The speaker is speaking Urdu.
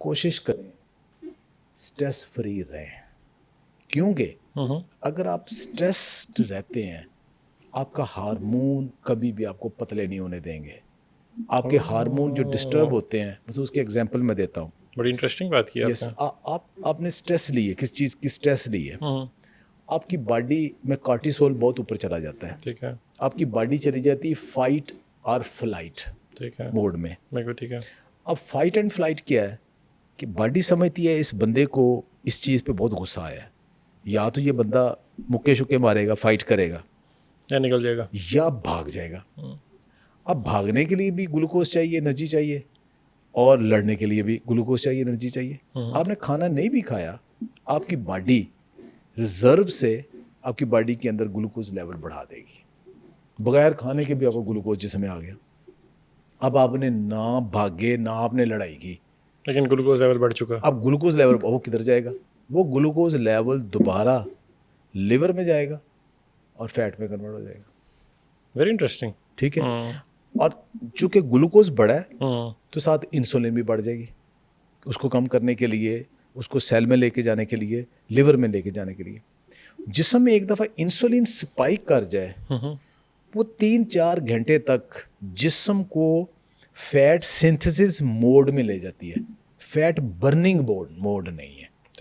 کوشش کریں اسٹریس فری رہیں, کیونکہ اگر آپ اسٹریسڈ رہتے ہیں آپ کا ہارمون کبھی بھی آپ کو پتلے نہیں ہونے دیں گے. آپ کے ہارمون جو ڈسٹرب ہوتے ہیں, بس اس کی ایگزامپل میں دیتا ہوں. بڑی انٹرسٹنگ بات کی یس, آپ نے اسٹریس لی ہے, کس چیز کی اسٹریس لی ہے, آپ کی باڈی میں کارٹیسول بہت اوپر چلا جاتا ہے. ٹھیک ہے, آپ کی باڈی چلی جاتی ہے فائٹ اور فلائٹ ٹھیک ہے, موڈ میں. بالکل ٹھیک ہے. اب فائٹ اینڈ فلائٹ کیا ہے کہ باڈی سمجھتی ہے اس بندے کو اس چیز پہ بہت غصہ آیا ہے, یا تو یہ بندہ مکے شکے مارے گا, فائٹ کرے گا, یا نکل جائے گا, یا بھاگ جائے گا. اب بھاگنے کے لیے بھی گلوکوز چاہیے, انرجی چاہیے, اور لڑنے کے لیے بھی گلوکوز چاہیے, انرجی چاہیے. آپ نے کھانا نہیں بھی کھایا, آپ کی باڈی ریزرو سے آپ کی باڈی کے اندر گلوکوز لیول بڑھا دے گی. بغیر کھانے کے بھی آپ کو گلوکوز جسم میں آ گیا. اب آپ نے نہ بھاگے نہ آپ نے لڑائی کی, لیکن گلوکوز لیول بڑھ چکا. اب گلوکوز لیول وہ کدھر جائے گا؟ وہ گلوکوز لیول دوبارہ لیور میں جائے گا اور فیٹ میں کنورٹ ہو جائے گا. Very interesting. ٹھیک ہے, اور چونکہ گلوکوز بڑھا ہے تو ساتھ انسولین بھی بڑھ جائے گی, اس کو کم کرنے کے لیے, اس کو سیل میں لے کے جانے کے لیے, لیور میں لے کے جانے کے لیے. جسم میں ایک دفعہ انسولین سپائک کر جائے, وہ 3-4 گھنٹے تک جسم کو فیٹ سنتھسس موڈ میں لے جاتی ہے, فیٹ برننگ موڈ نہیں ہے.